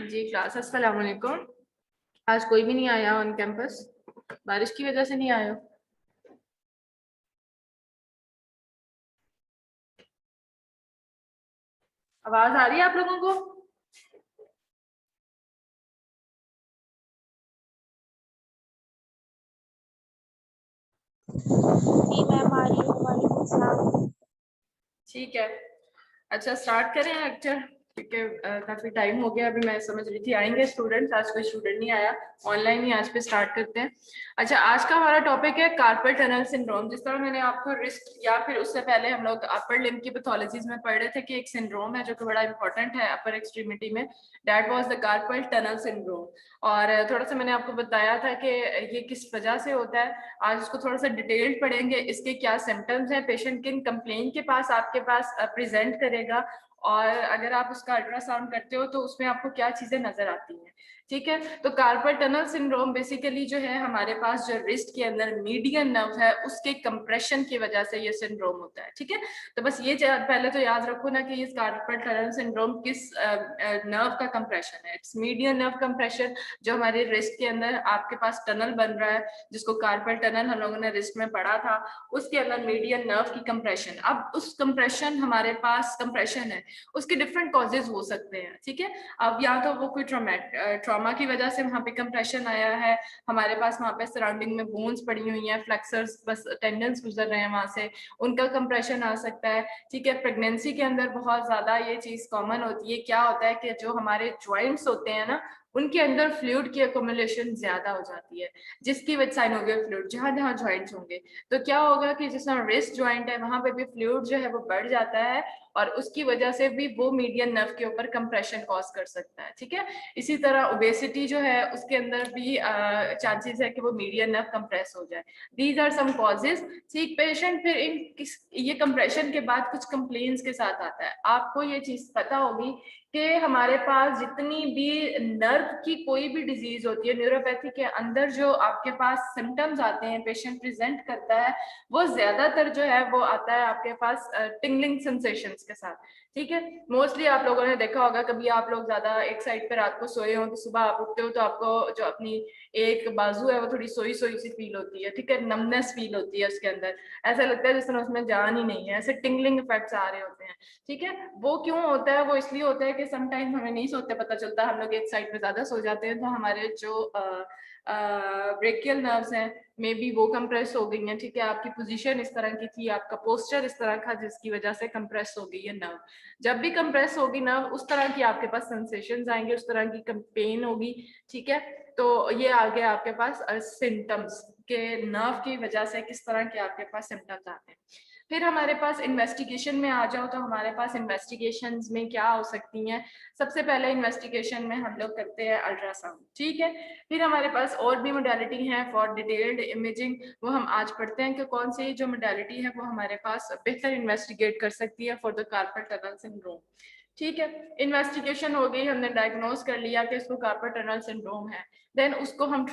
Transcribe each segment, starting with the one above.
जी class अस्सलाम वालेकुम। आज कोई भी नहीं आया ऑन कैंपस, बारिश की वजह से नहीं आया। आवाज आ रही है आप लोगों को? जी मैम आ रही है। वालेकुम सलाम। ठीक है, अच्छा स्टार्ट करें लेक्चर, क्योंकि काफी टाइम हो गया। अभी मैं समझ रही थी आएंगे स्टूडेंट्स, आज कोई स्टूडेंट नहीं आया, ऑनलाइन ही आज पे स्टार्ट करते हैं। अच्छा, आज का हमारा टॉपिक है कार्पल टनल सिंड्रोम। जिस तरह मैंने आपको रिस्ट या फिर उससे पहले हम लोग अपर लिम्ब की पैथोलॉजीज में पढ़ रहे थे कि एक सिंड्रोम है जो कि बड़ा इंपॉर्टेंट है अपर एक्सट्रीमिटी में, that was the carpal tunnel syndrome. और थोड़ा सा मैंने आपको बताया था कि ये किस वजह से होता है। आज इसको थोड़ा सा डिटेल्ड पढ़ेंगे, इसके क्या सिम्टम्स हैं, पेशेंट किन कंप्लेन के पास आपके पास प्रेजेंट करेगा, और अगर आप उसका अल्ट्रासाउंड करते हो तो उसमें आपको क्या चीजें नजर आती हैं। ठीक है, तो कार्पल टनल सिंड्रोम बेसिकली जो है हमारे पास जो रिस्ट के अंदर मीडियन नर्व है उसके कंप्रेशन की वजह से ये सिंड्रोम होता है। ठीक है, तो बस ये पहले तो याद रखो ना कि ये कार्पल टनल सिंड्रोम किस नर्व का कंप्रेशन है। इट्स मीडियन नर्व कंप्रेशन, जो हमारे रिस्ट के अंदर आपके पास टनल बन रहा है जिसको कार्पल टनल हम लोगों ने रिस्ट में पढ़ा था, उसके अंदर मीडियन नर्व की कंप्रेशन। अब उस कंप्रेशन हमारे पास कंप्रेशन है, उसके डिफरेंट कॉजेज हो सकते हैं। ठीक है, अब या तो वो कोई ट्रॉमा की वजह से वहां पे कंप्रेशन आया है, हमारे पास वहां पे सराउंडिंग में बोन्स पड़ी हुई हैं, फ्लेक्सर्स बस टेंडन्स गुजर रहे हैं वहां से, उनका कंप्रेशन आ सकता है। ठीक है, प्रेगनेंसी के अंदर बहुत ज्यादा ये चीज कॉमन होती है। क्या होता है कि जो हमारे ज्वाइंट्स होते हैं ना, उनके अंदर फ्लूइड की अकोमुलेशन ज्यादा हो जाती है, जिसकी वजह साइनोवियल फ्लूइड जहां जहां ज्वाइंट्स होंगे, तो क्या होगा कि जिस तरह रिस्ट ज्वाइंट है वहां पे भी फ्लूइड जो है वो बढ़ जाता है, और उसकी वजह से भी वो मीडियन नर्व के ऊपर कंप्रेशन कॉज कर सकता है। ठीक है, इसी तरह ओबेसिटी जो है उसके अंदर भी चांसेस है कि वो मीडियन नर्व कंप्रेस हो जाए। These are some causes. ठीक, पेशेंट फिर ये कंप्रेशन के बाद कुछ कंप्लेन्स के साथ आता है। आपको ये चीज पता होगी कि हमारे पास जितनी भी नर्व की कोई भी डिजीज होती है, न्यूरोपैथी के अंदर जो आपके पास सिम्टम्स आते हैं, पेशेंट प्रेजेंट करता है, वो ज्यादातर जो है वो आता है आपके पास टिंगलिंग सेंसेशंस के साथ। ठीक है, मोस्टली आप लोगों ने देखा होगा, कभी आप लोग ज्यादा एक साइड पे रात को सोए हो तो सुबह आप उठते हो तो आपको जो अपनी एक बाजू है वो थोड़ी सोई सोई सी फील होती है। ठीक है, नमनेस फील होती है उसके अंदर, ऐसा लगता है जैसे उसमें जान ही नहीं है, ऐसे टिंगलिंग इफेक्ट्स आ रहे होते हैं। ठीक है, वो क्यों होता है? वो इसलिए होता है कि समटाइम हमें नहीं सोते पता चलता, हम लोग एक साइड पे ज्यादा सो जाते हैं, तो हमारे जो ब्रेकियल नर्व्स हैं मे बी वो कंप्रेस हो गई हैं। ठीक है, आपकी पोजीशन इस तरह की थी, आपका पोस्चर इस तरह का, जिसकी वजह से कंप्रेस हो गई है नर्व। जब भी कंप्रेस होगी नर्व, उस तरह की आपके पास सेंसेशंस आएंगे, उस तरह की पेन होगी। ठीक है, तो ये आ गया आपके पास सिम्टम्स के नर्व की वजह से किस तरह के आपके पास सिम्टम्स आते हैं। फिर हमारे पास इन्वेस्टिगेशन में आ जाओ तो हमारे पास इन्वेस्टिगेशंस में क्या हो सकती हैं। सबसे पहले इन्वेस्टिगेशन में हम लोग करते हैं अल्ट्रासाउंड। ठीक है, फिर हमारे पास और भी मोडालिटी है फॉर डिटेल्ड इमेजिंग, वो हम आज पढ़ते हैं कि कौन सी जो मोडालिटी है वो हमारे पास बेहतर इन्वेस्टिगेट कर सकती है for the carpal tunnel syndrome. ठीक है, इन्वेस्टिगेशन हो गई, हमने डायग्नोज कर लिया कि इसको कार्पल टनल सिंड्रोम है। देन उसको हम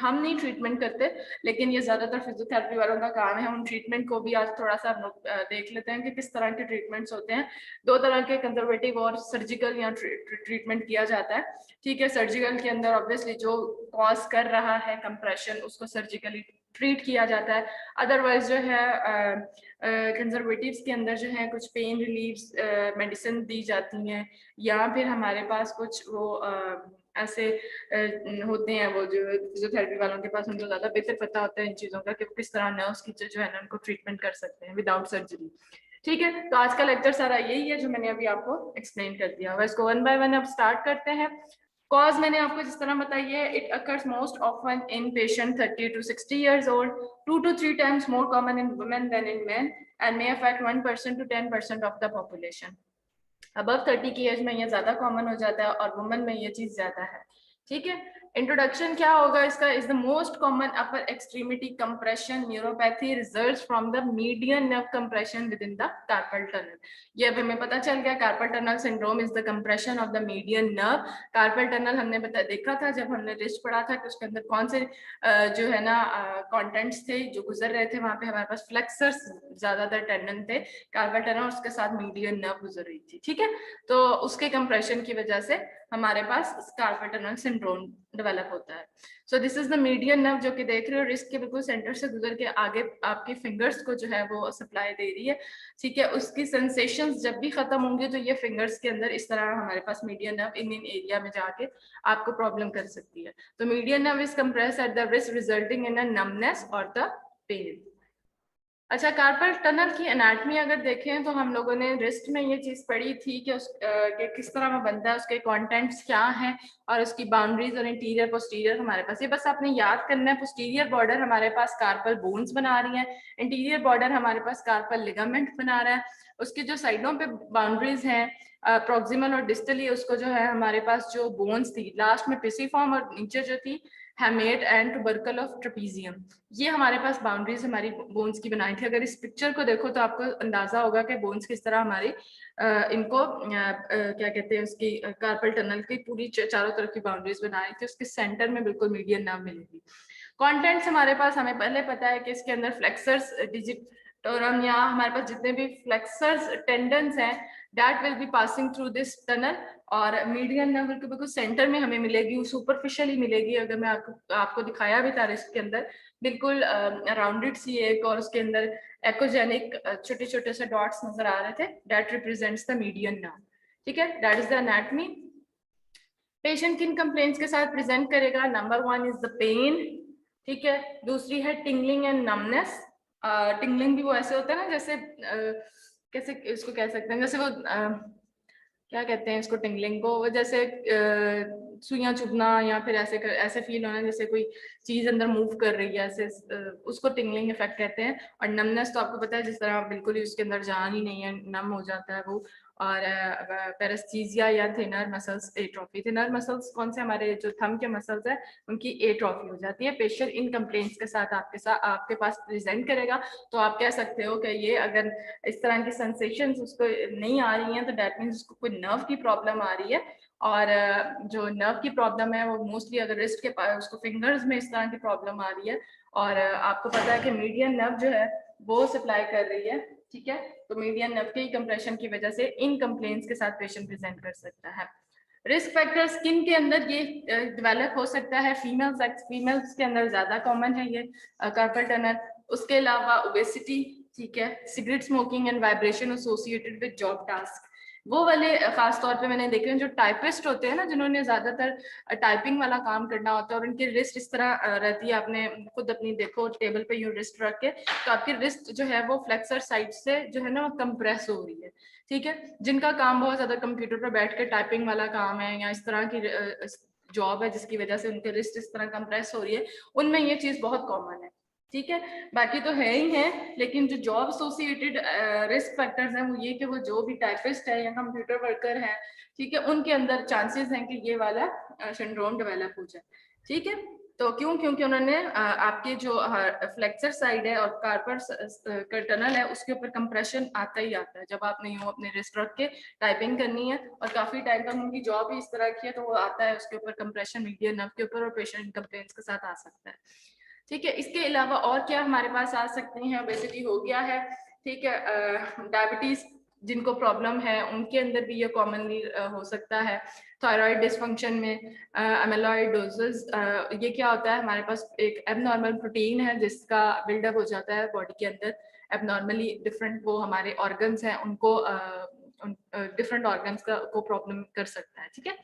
हम नहीं ट्रीटमेंट करते, लेकिन ये ज्यादातर फिजियोथेरेपी वालों का काम है। हम ट्रीटमेंट को भी आज थोड़ा सा हम लोग देख लेते हैं कि किस तरह के ट्रीटमेंट्स होते हैं। दो तरह के, कंजर्वेटिव और सर्जिकल या ट्रीटमेंट किया जाता है। ठीक है, सर्जिकल के अंदर ऑब्वियसली जो कॉज कर रहा है कंप्रेशन उसको सर्जिकली ट्रीट किया जाता है। अदरवाइज जो है कंजर्वेटिव्स के अंदर जो है कुछ पेन रिलीफ मेडिसिन दी जाती हैं, या फिर हमारे पास कुछ वो ऐसे होते हैं वो जो फिजियोथेरेपी वालों के पास, उनको ज्यादा बेहतर पता होता है इन चीजों का कि वो किस तरह नर्व्स की जो है ना उनको ट्रीटमेंट कर सकते हैं विदाउट सर्जरी। ठीक है, तो आज का लेक्चर सारा यही है जो मैंने अभी आपको एक्सप्लेन कर दिया। वह इसको वन बाय वन अब स्टार्ट करते हैं। कॉज मैंने आपको जिस तरह बताई है, it occurs most often in patient 30 to 60 years old, 2 to 3 times more common in women than in men, and may affect 1% to 10% of the population. Above 30 की एज में ये ज्यादा कॉमन हो जाता है और वुमेन में ये चीज ज्यादा है। ठीक है, इंट्रोडक्शन क्या होगा इसका? Is the most common upper extremity compression neuropathy results from the median nerve compression with in the carpal tunnel. ये अब हमें पता चल गया, carpel tunnel syndrome is the compression of the median nerve. Carpal tunnel हमने देखा था जब हमने रिस्ट पढ़ा था कि उसके अंदर कौन से जो है ना कंटेंट्स थे जो गुजर रहे थे। वहां पे हमारे पास फ्लेक्सर्स ज्यादातर टेंडन थे, कार्पल टनल उसके साथ मीडियन नर्व गुजर रही थी, ठीक है। तो उसके कंप्रेशन की वजह से हमारे पास कार्पल टनल सिंड्रोम डेवलप होता है। So this is the median nerve जो कि देख रहे हो रिस्ट के बिल्कुल सेंटर से गुजर के आगे आपकी फिंगर्स को जो है वो सप्लाई दे रही है, ठीक है। उसकी सेंसेशंस जब भी खत्म होंगी तो ये फिंगर्स के अंदर इस तरह हमारे पास मीडियन नर्व इन एरिया में जाके आपको प्रॉब्लम कर सकती है। तो median nerve is compress at the wrist resulting in a numbness और द पेन। अच्छा, कार्पल टनल की एनाटमी अगर देखें तो हम लोगों ने रिस्ट में ये चीज पढ़ी थी कि कि किस तरह में बनता है, उसके कंटेंट्स क्या हैं और उसकी बाउंड्रीज और इंटीरियर पोस्टीरियर हमारे पास। ये बस आपने याद करना है। पोस्टीरियर बॉर्डर हमारे पास कार्पल बोन्स बना रही है, इंटीरियर बॉर्डर हमारे पास कार्पल लिगामेंट बना रहा है। उसके जो साइडों पे बाउंड्रीज हैं प्रोक्सिमल और डिस्टली, उसको जो है हमारे पास जो बोन्स थी लास्ट में पिसिफॉर्म और नीचे जो थी hamate and tubercle of trapezium, ये हमारे पास बाउंड्रीज हमारी बोन्स की बनाई थी। अगर इस पिक्चर को देखो तो आपको अंदाजा होगा कि बोन्स किस तरह हमारी इनको क्या कहते हैं उसकी कार्पल टनल की पूरी चारों तरफ की बाउंड्रीज बनाई थी। उसके सेंटर में बिल्कुल मीडियन नर्व मिलेगी। कंटेंट्स हमारे पास हमें पहले पता है कि इसके अंदर फ्लेक्सर्स डिजिटोरम या हमारे पास जितने भी फ्लेक्सर्स टेंडन्स हैं that will be passing through this tunnel, और मीडियन नर्व के बिल्कुल सेंटर में हमें मिलेगी, सुपरफिशियली मिलेगी। अगर मैं आपको दिखाया भी था इसके अंदर बिल्कुल राउंडेड सी एक, और उसके अंदर एकोजेनिक छोटे छोटे से डॉट्स नजर आ रहे थे, that represents the median nerve, ठीक है। That is the anatomy. Patient किन कंप्लेंट्स के साथ प्रेजेंट करेगा? नंबर 1 इज द पेन, ठीक है। दूसरी है टिंगलिंग एंड नमनेस। टिंगलिंग भी वो ऐसे होता है ना जैसे कैसे इसको कह सकते हैं, जैसे वो क्या कहते हैं इसको, टिंगलिंग को, वो जैसे सुइयां चुभना या फिर ऐसे ऐसे फील होना जैसे कोई चीज अंदर मूव कर रही है, ऐसे उसको टिंगलिंग इफेक्ट कहते हैं। और नमनेस तो आपको पता है जिस तरह बिल्कुल ही उसके अंदर जान ही नहीं है, नम हो जाता है वो। और पेरेस्थीजिया या thinner muscles atrophy, thinner muscles कौन से हमारे जो थंब के मसल्स है उनकी एट्रोफी हो जाती है। पेशेंट इन कंप्लेंट्स के साथ आपके पास प्रेजेंट करेगा तो आप कह सकते हो कि ये अगर इस तरह की सेंसेशंस उसको नहीं आ रही हैं तो दैट मीन्स उसको कोई नर्व की प्रॉब्लम आ रही है। और जो नर्व की प्रॉब्लम है वो मोस्टली अगर रिस्ट के पास उसको फिंगर्स में इस तरह की प्रॉब्लम आ रही है, और आपको पता है कि मीडियन नर्व जो है वो सप्लाई कर रही है, ठीक है। तो मीडियन नर्व के कंप्रेशन की वजह से इन कंप्लेंट्स के साथ पेशेंट प्रेजेंट कर सकता है। रिस्क फैक्टर स्किन के अंदर ये डेवलप हो सकता है, फीमेल्स के अंदर ज्यादा कॉमन है ये कार्पल टनल। उसके अलावा ओबेसिटी, ठीक है, cigarette smoking and vibration associated with job task. वो वाले खास तौर पे मैंने देखे हैं जो टाइपिस्ट होते हैं ना, जिन्होंने ज्यादातर टाइपिंग वाला काम करना होता है और उनकी रिस्ट इस तरह रहती है, आपने खुद अपनी देखो टेबल पे यूं रिस्ट रख के, तो आपकी रिस्ट जो है वो फ्लेक्सर साइड से जो है ना कंप्रेस हो रही है, ठीक है। जिनका काम बहुत ज्यादा कंप्यूटर पर बैठ के टाइपिंग वाला काम है या इस तरह की जॉब है जिसकी वजह से उनके रिस्ट इस तरह कंप्रेस हो रही है, उनमें ये चीज बहुत कॉमन है, ठीक है। बाकी तो है ही है, लेकिन जो जॉब एसोसिएटेड रिस्क फैक्टर्स हैं वो ये कि वो जो भी टाइपिस्ट है या कंप्यूटर वर्कर है, ठीक है, उनके अंदर चांसेस हैं कि ये वाला सिंड्रोम डेवलप हो जाए, ठीक है। तो क्यों? क्योंकि उन्होंने आपके जो फ्लेक्सर साइड है और कार्पल टनल है उसके ऊपर कंप्रेशन आता ही आता है। जब आपने यूं अपने रिस्ट रख के टाइपिंग करनी है और काफी टाइम तक उनकी जॉब ही इस तरह की है तो वो आता है उसके ऊपर कंप्रेशन मीडियन नर्व के ऊपर, और पेशेंट कंप्लेंट्स के साथ आ सकता है, ठीक है। इसके अलावा और क्या हमारे पास आ सकती हैं? ओबेसिटी हो गया है, ठीक है। डायबिटीज जिनको प्रॉब्लम है उनके अंदर भी ये कॉमनली हो सकता है। थायराइड डिसफंक्शन में अमेलॉइडोसिस, ये क्या होता है, हमारे पास एक एबनॉर्मल प्रोटीन है जिसका बिल्डअप हो जाता है बॉडी के अंदर एबनॉर्मली, डिफरेंट वो हमारे ऑर्गन्स हैं उनको डिफरेंट ऑर्गन्स को प्रॉब्लम कर सकता है, ठीक है।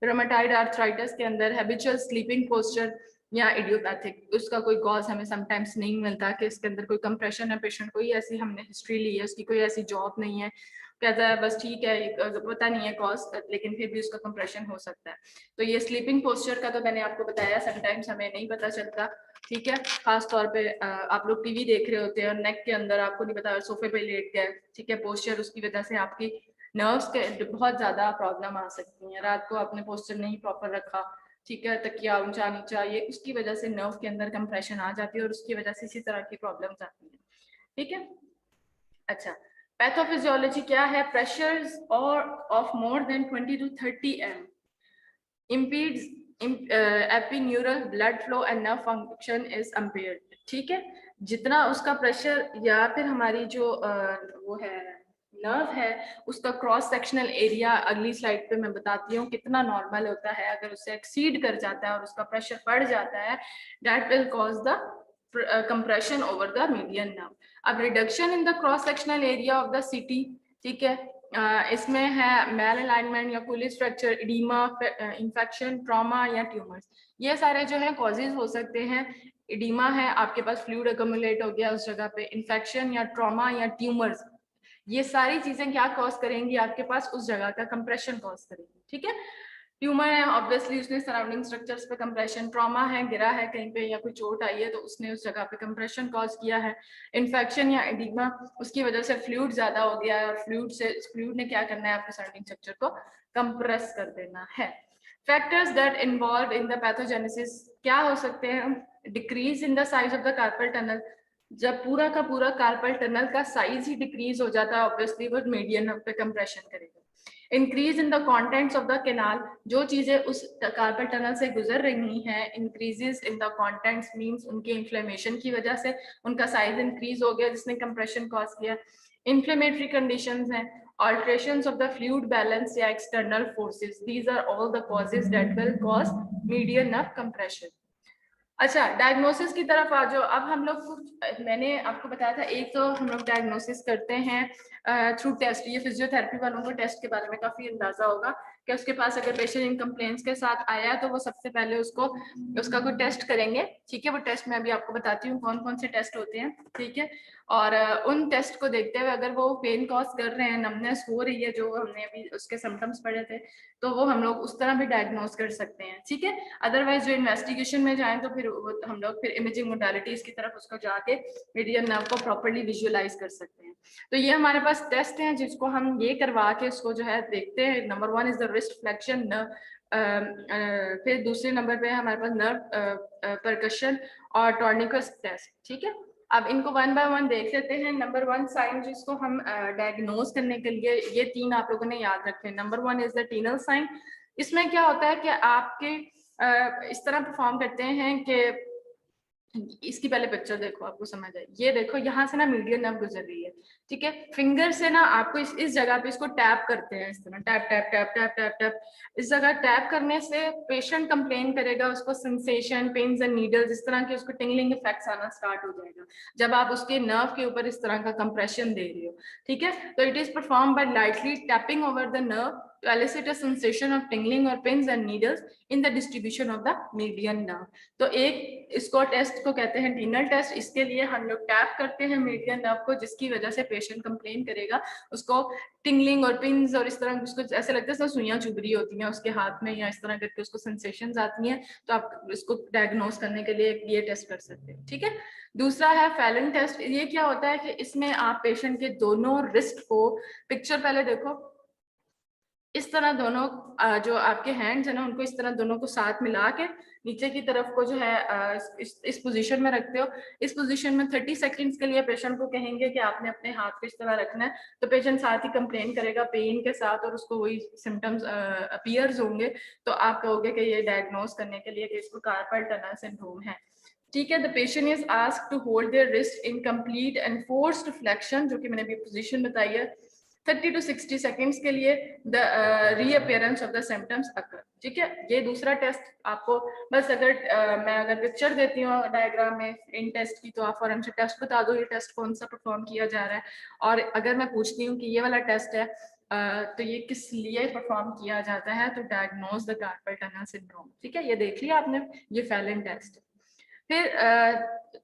रोमेटाइड आर्थराइटिस के अंदर हैबिचुअल स्लीपिंग पोस्चर या इडियोपैथिक, उसका कोई कॉज हमें समटाइम्स नहीं मिलता कि इसके अंदर कोई कंप्रेशन है, पेशेंट कोई ऐसी हमने हिस्ट्री ली है, उसकी कोई ऐसी जॉब नहीं है, कहता है बस ठीक है पता नहीं है कॉज, लेकिन फिर भी उसका कंप्रेशन हो सकता है। तो ये स्लीपिंग पोस्चर का तो मैंने आपको बताया, समटाइम्स हमें नहीं पता चलता, ठीक है। खास तौर पे आप लोग टीवी देख रहे होते हैं और नेक के अंदर आपको नहीं पता सोफे पे लेट गए, ठीक है, पोस्चर, उसकी वजह से आपकी नर्व्स के बहुत ज्यादा प्रॉब्लम आ सकती है। रात को आपने पोस्चर नहीं प्रॉपर रखा, ठीक है, तकिया ऊंचा नीचा, ये उसकी वजह से नर्व के अंदर कंप्रेशन आ जाती है और उसकी वजह से इसी तरह की प्रॉब्लम्स आती है। ठीक है, अच्छा, पैथोफिजियोलॉजी क्या है? प्रेशर्स और of more than 20 to 30 m impedes epineural blood flow and nerve function is impaired। ठीक है, जितना उसका प्रेशर या फिर हमारी जो वो है नर्व है उसका क्रॉस सेक्शनल एरिया अगली स्लाइड पे मैं बताती हूँ कितना नॉर्मल होता है, अगर उससे एक्सीड कर जाता है और उसका प्रेशर बढ़ जाता है that will cause the compression over the median nerve। अब reduction in the cross sectional area of the city, ठीक है, इसमें है मेल अलाइनमेंट या कुली स्ट्रक्चर, इडीमा, इंफेक्शन, ट्रॉमा या ट्यूमर्स, ये सारे जो है कॉजेज हो सकते हैं। इडीमा है, आपके पास फ्लूइड अकोमुलेट हो गया उस जगह पे, इन्फेक्शन या ट्रॉमा या ट्यूमर्स, ये सारी चीजें क्या कॉज करेंगी आपके पास उस जगह का कंप्रेशन कॉज करेंगी। ठीक है, ट्यूमर है ऑब्वियसली उसने सराउंडिंग स्ट्रक्चर्स पे कंप्रेशन, ट्रॉमा है गिरा है कहीं पे या कोई चोट आई है तो उसने उस जगह पे कंप्रेशन कॉज किया है, इन्फेक्शन या एडिमा उसकी वजह से फ्लूइड ज्यादा हो गया है और फ्लूइड ने क्या करना है आपके सराउंडिंग स्ट्रक्चर को कंप्रेस कर देना है। Factors that involve in the pathogenesis क्या हो सकते हैं? Decrease in the size of the carpal tunnel, जब पूरा का पूरा कार्पल टनल का साइज ही डिक्रीज हो जाता है ऑब्वियसली वो मीडियन पे कंप्रेशन करेगा। Increase in the contents of the canal, जो चीजें उस कार्पल टनल से गुजर रही हैं, increases in the contents means उनके इन्फ्लेमेशन की वजह से उनका साइज इंक्रीज हो गया जिसने कंप्रेशन कॉज किया। इन्फ्लेमेटरी कंडीशंस हैं, alterations of the fluid balance या external forces, these are all the causes that will cause median nerve compression। अच्छा, डायग्नोसिस की तरफ आ जाओ। अब हम लोग मैंने आपको बताया था एक तो हम लोग डायग्नोसिस करते हैं थ्रू टेस्ट, ये फिजियोथेरेपी वालों को टेस्ट के बारे में काफी अंदाजा होगा कि उसके पास अगर पेशेंट इन कंप्लेंट्स के साथ आया तो वो सबसे पहले उसका कोई टेस्ट करेंगे। ठीक है, वो टेस्ट मैं अभी आपको बताती हूँ कौन कौन से टेस्ट होते हैं। ठीक है, और उन टेस्ट को देखते हुए अगर वो पेन कॉज कर रहे हैं, नमनेस हो रही है जो हमने अभी उसके सिम्टम्स पढ़े थे, तो वो हम लोग उस तरह भी डायग्नोस कर सकते हैं। ठीक है, अदरवाइज जो इन्वेस्टिगेशन में जाएं तो फिर हम लोग फिर इमेजिंग मोडालिटीज की तरफ उसको जाके मीडियन नर्व को प्रॉपर्ली विजुअलाइज कर सकते हैं। तो ये हमारे पास टेस्ट हैं जिसको हम ये करवा के उसको जो है देखते हैं। Number 1 is the wrist flexion nerve, फिर दूसरे नंबर पे हमारे पास नर्व परकशन और टॉर्निकस टेस्ट। ठीक है, अब इनको 1 बाय 1 देख लेते हैं। नंबर 1 साइन जिसको हम डायग्नोज करने के लिए ये 3 आप लोगों ने याद रखे। Number 1 is the Tinel sign. इसमें क्या होता है कि आपके इस तरह परफॉर्म करते हैं कि इसकी पहले पिक्चर देखो आपको समझ आए। ये देखो यहाँ से ना मीडियन नर्व गुजर रही है। ठीक है, फिंगर से ना आपको इस जगह पे इसको टैप करते हैं, इस तरह tap tap tap tap tap tap. इस जगह टैप करने से पेशेंट कंप्लेन करेगा, उसको सेंसेशन, पेन्स एंड नीडल्स, इस तरह के उसको टिंगलिंग इफेक्ट्स आना स्टार्ट हो जाएगा जब आप उसके नर्व के ऊपर इस तरह का कंप्रेशन दे रहे हो। ठीक है, तो it is perform by lightly tapping over the nerve to elicit a sensation of tingling or pins and needles in the distribution of the median nerve। तो एक इसको टेस्ट को कहते हैं टीनल टेस्ट। इसके लिए हम लोग टैप करते हैं मीडियन नर्व को, जिसकी वजह से पेशेंट कंप्लेन करेगा, उसको टिंगलिंग और पिंस और इस तरह उसको ऐसे लगता है सुइयां चुभ रही होती हैं उसके हाथ में या इस तरह करके उसको सेंसेशंस आती हैं। तो आप इसको डायग्नोस करने के लिए ये टेस्ट कर सकते हैं। ठीक है, दूसरा है फैलन टेस्ट। ये क्या होता है कि इसमें आप पेशेंट के दोनों रिस्ट को, पिक्चर पहले देखो, इस तरह दोनों जो आपके हैंड्स है ना उनको इस तरह दोनों को साथ मिला के नीचे की तरफ को जो है इस पोजीशन में रखते हो। इस पोजीशन में 30 सेकंड्स के लिए पेशेंट को कहेंगे कि आपने अपने हाथ को इस तरह रखना है, तो पेशेंट साथ ही कंप्लेन करेगा पेन के साथ और उसको वही सिम्टम्स अपीयर्स होंगे। तो आप कहोगे कि ये डायग्नोस करने के लिए कि इसको कार्पल टनल सिंड्रोम है। ठीक है, the patient is asked to hold their wrist in complete and forced flexion, जो कि मैंने अभी पोजीशन बताई है, 30 to 60 सेकेंड्स के लिए the reappearance of the symptoms occur. ठीक है, ये दूसरा टेस्ट आपको बस मैं अगर पिक्चर देती हूँ डायग्राम में इन टेस्ट की, तो आप फौरन से टेस्ट बता दो ये टेस्ट कौन सा परफॉर्म किया जा रहा है। और अगर मैं पूछती हूँ कि ये वाला टेस्ट है तो ये किस लिए परफॉर्म किया जाता है, तो diagnose the carpal tunnel syndrome. ठीक है, ये देख लिया आपने, ये फैलन टेस्ट। फिर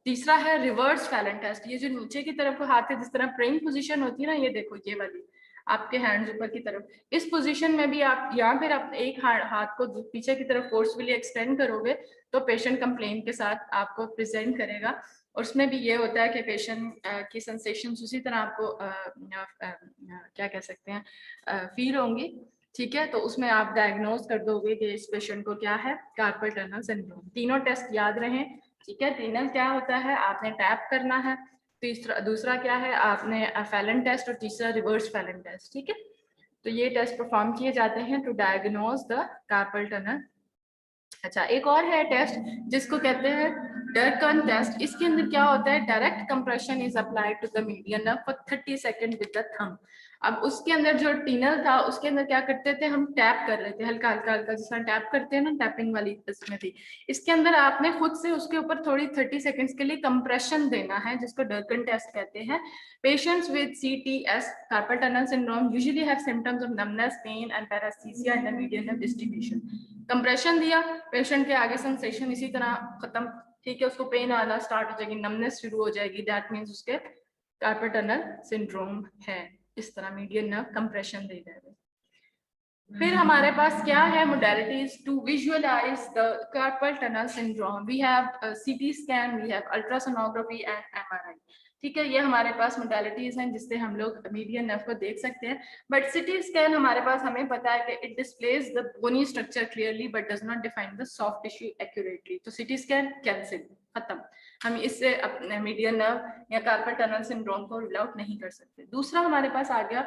तीसरा है रिवर्स फैलन टेस्ट। ये जो नीचे की तरफ हाथ है, जिस तरह प्रेइंग पोजीशन होती है ना, ये देखो ये वाली आपके हैंड्स ऊपर की तरफ, इस पोजीशन में भी आप या फिर आप एक हाथ को पीछे की तरफ फोर्सफुली एक्सटेंड करोगे तो पेशेंट कंप्लेन के साथ आपको प्रेजेंट करेगा। और उसमें भी ये होता है कि पेशेंट की सेंसेशंस उसी तरह आपको क्या कह सकते हैं फील होंगी। ठीक है, तो उसमें आप डायग्नोज कर दोगे कि इस पेशेंट को क्या है, कार्पल टनल सिंड्रोम। तीनों टेस्ट याद रहें, ठीक है। तीनों क्या होता है, आपने टैप करना है, दूसरा क्या है, आपने फैलन टेस्ट, और तीसरा रिवर्स फैलन टेस्ट, ठीक है। तो ये टेस्ट परफॉर्म किए जाते हैं to diagnose the carpal tunnel. अच्छा, एक और है टेस्ट जिसको कहते हैं डर्कन टेस्ट। इसके अंदर क्या होता है, direct compression is applied to the median nerve for 30 second with the thumb. अब उसके अंदर जो टीनल था, उसके अंदर क्या करते थे, हम टैप कर रहे थे, हल्का हल्का हल्का, जिस तरह टैप करते हैं ना, टैपिंग वाली इसमें थी। इसके अंदर आपने खुद से उसके ऊपर थोड़ी 30 सेकंड्स के लिए कंप्रेशन देना है, जिसको डर्कन टेस्ट कहते हैं। Patients with CTS, carpal tunnel syndrome, usually have symptoms of numbness, pain, and paresthesia in the median nerve distribution. Compression दिया, पेशेंट के आगे सेंसेशन इसी तरह खत्म, ठीक है। उसको पेन आना स्टार्ट हो जाएगी, नमनेस शुरू हो जाएगी, दैट मींस उसके कार्पल टनल सिंड्रोम है। इस तरह मीडियन नर्व कंप्रेशन दे रहे हैं। फिर हमारे पास क्या है modalities to visualise the carpal tunnel syndrome. We have CT scan, we have ultrasonography and MRI, ठीक है। ये हमारे पास मोडेलिटीज हैं जिससे हम लोग मीडियन नर्व को देख सकते हैं। बट सिटी स्कैन हमारे पास, हमें पता है कि it displays the bony structure clearly but does not define the soft tissue accurately. तो सिटी स्कैन कैंसिल, खत्म, हम इससे अपने मीडियन नर्व या कार्पल टनल सिंड्रोम को रूल आउट नहीं कर सकते। दूसरा हमारे पास आ गया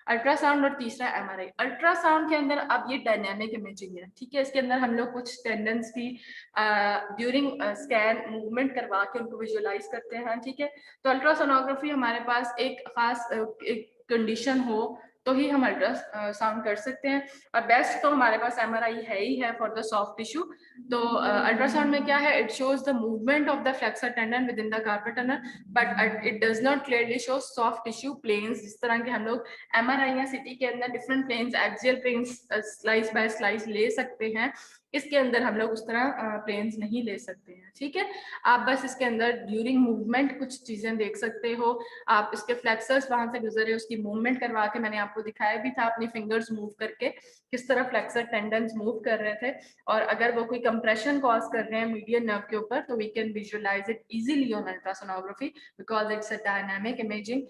अल्ट्रासाउंड, और तीसरा एमआरआई। अल्ट्रासाउंड के अंदर अब ये डायनामिक इमेजिंग है, ठीक है। इसके अंदर हम लोग कुछ टेंडेंस की ड्यूरिंग स्कैन मूवमेंट करवा के उनको विजुअलाइज करते हैं, ठीक है। तो अल्ट्रासोनोग्राफी हमारे पास एक खास एक कंडीशन हो तो ही हम अल्ट्रासाउंड कर सकते हैं, और बेस्ट तो हमारे पास एमआरआई है ही है फॉर द सॉफ्ट टिश्यू। तो अल्ट्रासाउंड में क्या है, it shows the movement of the flexor tendon within the carpal tunnel, but it does not clearly show soft tissue planes, जिस तरह के हम लोग एमआरआई या सिटी के अंदर different planes, axial planes slice by slice ले सकते हैं। इसके अंदर हम लोग उस तरह प्लेन्स नहीं ले सकते हैं, ठीक है। आप बस इसके अंदर ड्यूरिंग मूवमेंट कुछ चीजें देख सकते हो। आप इसके फ्लेक्सर्स वहां से गुजरे, उसकी मूवमेंट करवा के मैंने आपको दिखाया भी था, अपनी फिंगर्स मूव करके किस तरह फ्लेक्सर टेंडन्स मूव कर रहे थे। और अगर वो कोई कंप्रेशन कॉज कर रहे हैं मीडियन नर्व के ऊपर, तो we can visualise it easily on ultrasonography because it's a dynamic imaging,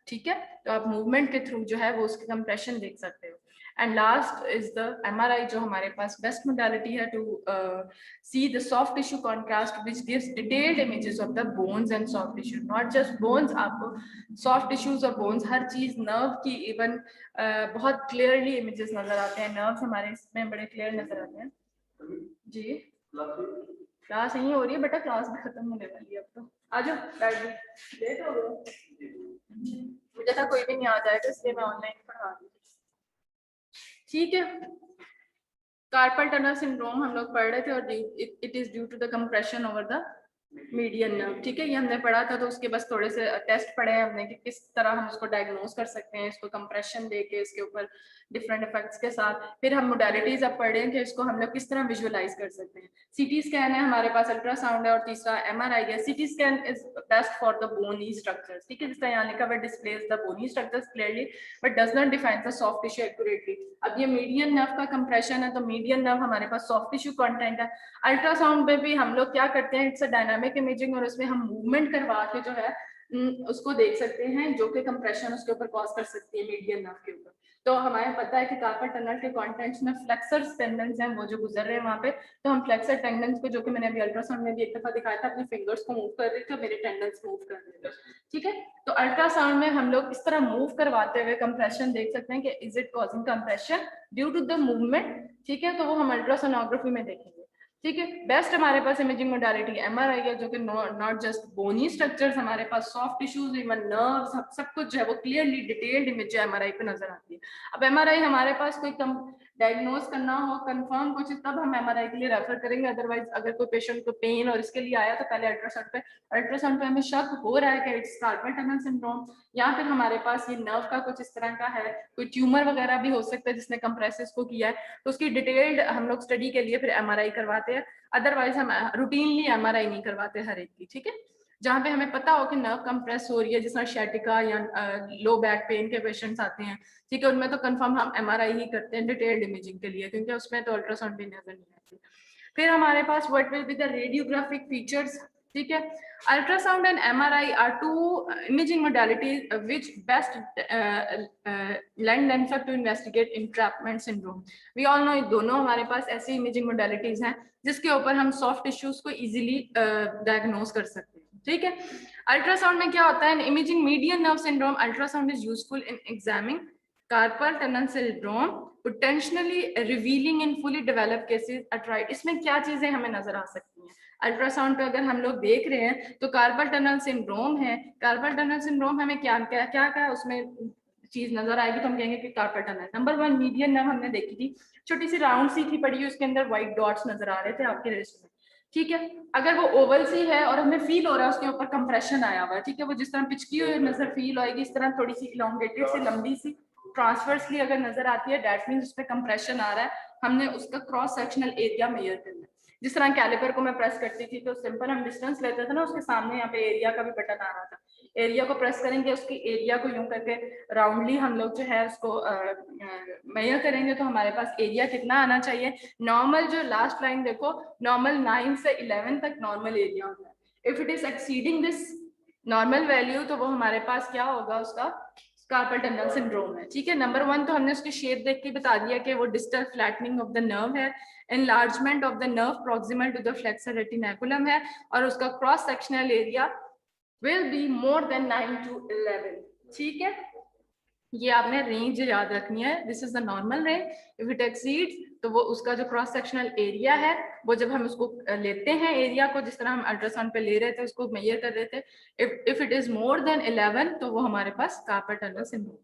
ठीक है। तो आप मूवमेंट के थ्रू जो है वो उसकी कंप्रेशन देख सकते हो। And last is the MRI, जो हमारे पास बेस्ट मोडालिटी है to see the soft tissue contrast which gives detailed images of the bones and soft tissue, not just bones, आपको सॉफ्ट टिश्यूज और बोन्स, हर चीज, नर्व की इवन बहुत क्लियरली इमेजेस नजर आते हैं। नर्व्स हमारे इसमें बड़े क्लियर नजर आते हैं। जी, क्लास नहीं हो रही है बेटा, क्लास भी खत्म होने वाली है अब तो। आ जाओ, बैठ जाओ, लेट हो गए, मुझे था कोई भी नहीं आ जाएगा इसलिए मैं ऑनलाइन पढ़ा रही हूँ, ठीक है। कार्पल टनल सिंड्रोम हम लोग पढ़ रहे थे, और it is due to the compression over the median nerve, ठीक है। ये हमने पढ़ा था, तो उसके बस थोड़े से टेस्ट पढ़े हैं हमने कि किस तरह हम उसको डायग्नोज कर सकते हैं, इसको कंप्रेशन देके इसके ऊपर डिफरेंट इफेक्ट्स के साथ। फिर हम मोडालिटीज अब पढ़ रहे हैं कि इसको हम लोग किस तरह विजुअलाइज कर सकते हैं। सीटी स्कैन है हमारे पास, अल्ट्रासाउंड है, और तीसरा एमआरआई है। CT scan is best for the bony structures, ठीक है, जिस तरह यहाँ लिखा हुआ displays the bony structures clearly but does not define the soft tissue accurately. अब ये मीडियन नर्व का कंप्रेशन है, तो मीडियन नर्व हमारे पास सॉफ्ट टिश्यू कंटेंट है। अल्ट्रासाउंड में भी हम लोग क्या करते हैं, इट्स अ डायनामिक इमेजिंग, और उसमें हम मूवमेंट करवा के जो है उसको देख सकते हैं, जो कि कंप्रेशन उसके ऊपर कॉज कर सकती है मीडियन नर्व के ऊपर। तो हमें पता है कि कार्पल टनल के कंटेंट्स में फ्लेक्सर टेंडेंस हैं, वो जो गुजर रहे हैं वहां पे, तो हम फ्लेक्सर टेंडेंस को, जो कि मैंने अभी अल्ट्रासाउंड में भी एक दफा दिखाया था, अपनी फिंगर्स को मूव कर रही थी और मेरे टेंडेंस मूव कर रहे थे, ठीक है। तो अल्ट्रासाउंड में हम लोग इस तरह मूव करवाते हुए कंप्रेशन देख सकते हैं कि is it causing compression due to the movement, ठीक है। तो वो हम अल्ट्रासोनोग्राफी में देखेंगे, ठीक है। बेस्ट हमारे पास इमेजिंग मोडालिटी एमआरआई है, जो कि नॉट जस्ट बोनी स्ट्रक्चर्स, हमारे पास सॉफ्ट टिश्यूज, इवन नर्व्स, सब कुछ है वो क्लियरली डिटेल्ड इमेज एमआरआई पे नजर आती है। अब एमआरआई हमारे पास कोई कम डायग्नोज करना हो, कंफर्म कुछ, तब हम एमआरआई के लिए रेफर करेंगे। अदरवाइज अगर कोई पेशेंट को पेन और इसके लिए आया, तो पहले अल्ट्रासाउंड पे हमें शक हो रहा है कि इट्स कार्पल टनल सिंड्रोम, या फिर हमारे पास ये नर्व का कुछ इस तरह का है, कोई ट्यूमर वगैरह भी हो सकता है जिसने कंप्रेसिस को किया है, तो उसकी डिटेल्ड हम लोग स्टडी के लिए फिर एमआरआई करवाते हैं। अदरवाइज हम रूटीनली एमआरआई नहीं करवाते हर एक की, ठीक है। जहाँ पे हमें पता हो कि नर्व कंप्रेस हो रही है, जिस तरह शैटिका या लो बैक पेन के पेशेंट्स आते हैं, ठीक है, उनमें तो कंफर्म हम एमआरआई ही करते हैं डिटेल्ड इमेजिंग के लिए, क्योंकि उसमें तो अल्ट्रासाउंड भी नजर नहीं आती। फिर हमारे पास what will be the radiographic features ठीक है। Ultrasound and MRI are two imaging modalities which best lend themselves to investigate entrapment syndrome. We all know दोनों हमारे पास ऐसी इमेजिंग मोडालिटीज हैं जिसके ऊपर हम सॉफ्ट टिश्यूज को इजीली डायग्नोज कर सकते हैं। ठीक है। अल्ट्रासाउंड में क्या होता है, imaging median nerve syndrome, ultrasound is useful in examining carpal tunnel syndrome, potentially revealing in fully developed cases अट्राइट। इसमें क्या चीजें हमें नजर आ सकती हैं अल्ट्रासाउंड पे अगर हम लोग देख रहे हैं तो कार्पल टनल सिंड्रोम है। कार्पल टनल सिंड्रोम हमें क्या क्या क्या क्या उसमें चीज नजर आएगी तो हम कहेंगे कि carpal tunnel. Number 1 median nerve हमने देखी थी, छोटी सी राउंड सी थी पड़ी हुई, उसके अंदर व्हाइट डॉट्स नजर आ रहे थे आपके रिस्ट में। ठीक है। अगर वो ओवल सी है और हमें फील हो रहा है उसके ऊपर कंप्रेशन आया हुआ है, ठीक है, वो जिस तरह पिचकी हुई नजर फील होएगी, इस तरह थोड़ी सी इलोंगेटेड सी लंबी सी ट्रांसवर्सली अगर नजर आती है, दैट मींस उस पर कंप्रेशन आ रहा है। हमने उसका क्रॉस सेक्शनल एरिया मेजर करना है। जिस तरह कैलिपर को मैं प्रेस करती थी तो सिंपल हम डिस्टेंस लेते थे ना, उसके सामने यहाँ पे एरिया का भी बटन आ रहा था। एरिया को प्रेस करेंगे, उसकी एरिया को यूं करके राउंडली हम लोग जो है उसको मेजर करेंगे तो हमारे पास एरिया कितना आना चाहिए। नॉर्मल जो लास्ट लाइन देखो, नॉर्मल 9 से 11 तक नॉर्मल एरिया होता है। If it is exceeding this normal value तो वो हमारे पास क्या होगा, उसका कार्पल टनल सिंड्रोम है। ठीक है। नंबर 1 तो हमने उसकी शेप देख के बता दिया कि वो distal flattening of the nerve है, enlargement of the nerve proximal to the flexor retinaculum है, और उसका cross sectional area will be more than 9 to 11। ठीक है। ये आपने रेंज याद रखनी है, this is the normal range. If it exceeds तो वो उसका जो क्रॉस सेक्शनल एरिया है वो जब हम उसको लेते हैं एरिया को, जिस तरह हम अल्ट्रासाउंड पे ले रहे थे उसको मेजर कर रहे थे, if it is more than 11 तो वो हमारे पास कार्पल टनल सिंड्रोम।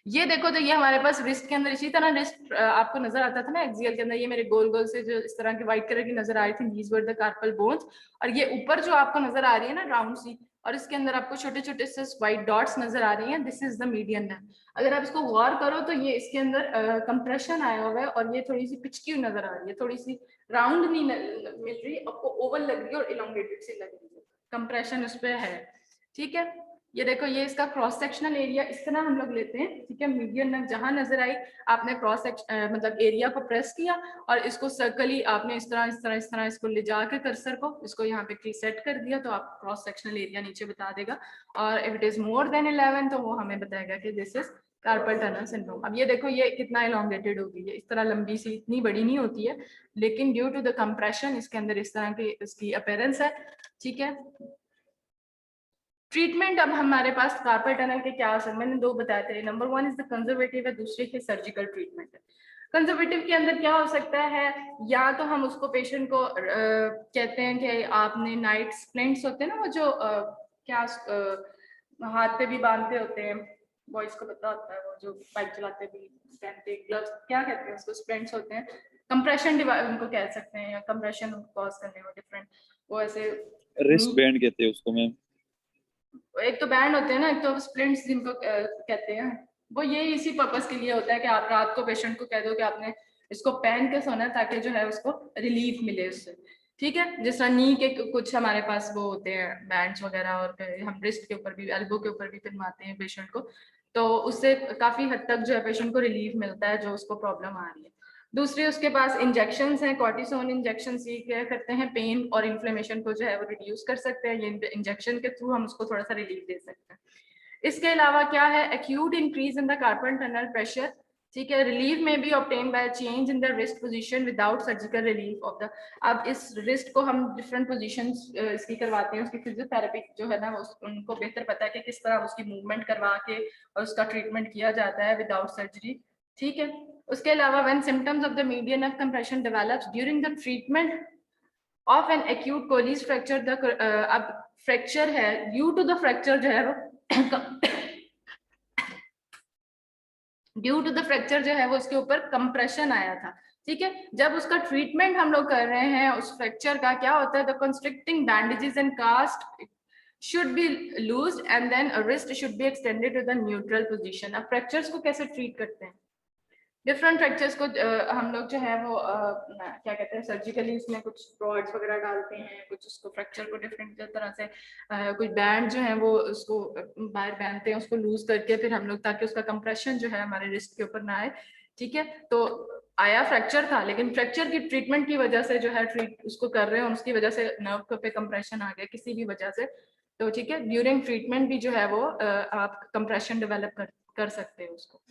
ये देखो तो ये हमारे पास रिस्ट के अंदर इसी तरह रिस्ट आपको नजर आता था ना एक्सियल के अंदर, ये मेरे गोल गोल से जो इस तरह की व्हाइट कलर की नजर आ रही थी, these were the carpal bones. और ये ऊपर जो आपको नजर आ रही है ना राउंड सी, और इसके अंदर आपको छोटे छोटे से व्हाइट डॉट्स नजर आ रही हैं, this is the median nerve. अगर आप इसको गौर करो तो ये इसके अंदर कंप्रेशन आया हुआ है और ये थोड़ी सी पिचकी हुई नजर आ रही है, थोड़ी सी राउंड नहीं मिल रही, आपको ओवल लग रही है और इलोंगेटेड सी लग रही है, कंप्रेशन उस पर है। ठीक है। ये देखो ये इसका क्रॉस सेक्शनल एरिया इस तरह हम लोग लेते हैं। ठीक है। मीडियन नर्व जहां नजर आई, आपने क्रॉस मतलब एरिया को प्रेस किया और इसको सर्कली आपने इस तरह इसको ले जाकर कर्सर को इसको यहाँ पे सेट कर दिया तो आप क्रॉस सेक्शनल एरिया नीचे बता देगा। और if it is more than 11 तो वो हमें बताएगा कि this is carpel tunnel syndrome. अब ये देखो ये कितना इलोंगेटेड होगी, ये इस तरह लंबी सी, इतनी बड़ी नहीं होती है, लेकिन ड्यू टू द कंप्रेशन इसके अंदर इस तरह की इसकी अपीयरेंस है। ठीक है। ट्रीटमेंट अब हमारे पास कार्पल टनल के क्या असर, मैंने 2 बताए थे। नंबर 1 इज द कंजर्वेटिव है, दूसरे के सर्जिकल ट्रीटमेंट है। कंजर्वेटिव के अंदर क्या हो सकता है, या तो हम उसको पेशेंट को कहते हैं कि आपने नाइट स्प्लिंट्स होते हैं ना, वो जो क्या हाथ पे भी बांधते होते हैं, बॉयज को पता होता है, वो जो बाइक चलाते भी पहनते ग्लव्स, क्या कहते हैं उसको, स्प्लिंट्स होते हैं, कंप्रेशन डिवाइस उनको कह सकते हैं, या कंप्रेशन कॉज करने वो डिफरेंट, वो ऐसे रिस्ट बैंड कहते हैं उसको मैम। एक तो बैंड होते हैं ना, एक तो स्प्लिंट्स जिनको कहते हैं, वो ये इसी पर्पस के लिए होता है कि आप रात को पेशेंट को कह दो कि आपने इसको पहन के सोना है ताकि जो है उसको रिलीफ मिले उससे। ठीक है। जिस तरह नी के कुछ हमारे पास वो होते हैं बैंड्स वगैरह, और हम रिस्ट के ऊपर भी, एल्बो के ऊपर भी पहनवाते हैं पेशेंट को, तो उससे काफी हद तक जो है पेशेंट को रिलीफ मिलता है जो उसको प्रॉब्लम आ रही है। दूसरी उसके पास इंजेक्शन हैं, कॉर्टिसोन इंजेक्शन, ये क्या करते हैं, पेन और इन्फ्लेमेशन को जो है वो रिड्यूस कर सकते हैं, ये इंजेक्शन के थ्रू हम उसको थोड़ा सा रिलीफ दे सकते हैं। इसके अलावा क्या है, acute increase in the carpal tunnel pressure. ठीक है। रिलीफ में भी obtain by change in the wrist position without surgical relief of the. अब इस रिस्ट को हम डिफरेंट पोजीशंस इसकी करवाते हैं, उसकी फिजियोथेरेपी जो है ना उनको बेहतर पता है कि किस तरह उसकी मूवमेंट करवा के और उसका ट्रीटमेंट किया जाता है विदाउट सर्जरी। ठीक है। उसके अलावा when symptoms of the median nerve compression develops during the treatment of an acute Colles fracture, the अब फ्रैक्चर है, ड्यू टू द फ्रैक्चर जो है वो ड्यू टू द फ्रैक्चर जो है वो उसके ऊपर कंप्रेशन आया था। ठीक है। जब उसका ट्रीटमेंट हम लोग कर रहे हैं उस फ्रैक्चर का, क्या होता है, the constricting bandages and cast should be loosed and then a wrist should be extended to the neutral position। अब फ्रैक्चर्स को कैसे ट्रीट करते हैं, डिफरेंट फ्रैक्चर्स को हम लोग जो है वो क्या कहते हैं, सर्जिकली उसमें कुछ रॉड्स वगैरह डालते हैं, कुछ उसको फ्रैक्चर को डिफरेंट तरह से कुछ बैंड जो है वो उसको बाहर बांधते हैं उसको लूज करके, फिर हम लोग ताकि उसका कंप्रेशन जो है हमारे रिस्ट के ऊपर ना आए। ठीक है। तो आया फ्रैक्चर था, लेकिन फ्रैक्चर की ट्रीटमेंट की वजह से जो है ट्रीट उसको कर रहे हैं, उसकी वजह से नर्व पे कंप्रेशन आ गया किसी भी वजह से, तो ठीक है, ड्यूरिंग ट्रीटमेंट भी जो है वो आप कंप्रेशन डेवलप कर सकते हैं उसको।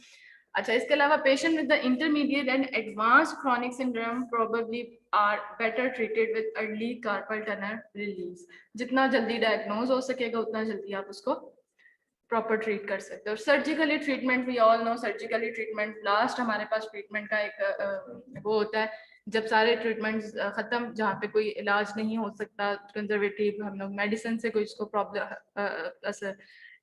अच्छा, इसके अलावा patient with the intermediate and advance chronic syndrome probably are better treated with early carpal tunnel release. जितना जल्दी डायग्नोज हो सकेगा उतना जल्दी आप उसको प्रॉपर ट्रीट कर सकते हो। Surgically treatment, we all know surgically treatment, last हमारे पास ट्रीटमेंट का एक वो होता है जब सारे ट्रीटमेंट्स खत्म, जहाँ पे कोई इलाज नहीं हो सकता, कंजर्वेटिव हम लोग मेडिसिन से कोई उसको प्रॉब्लम असर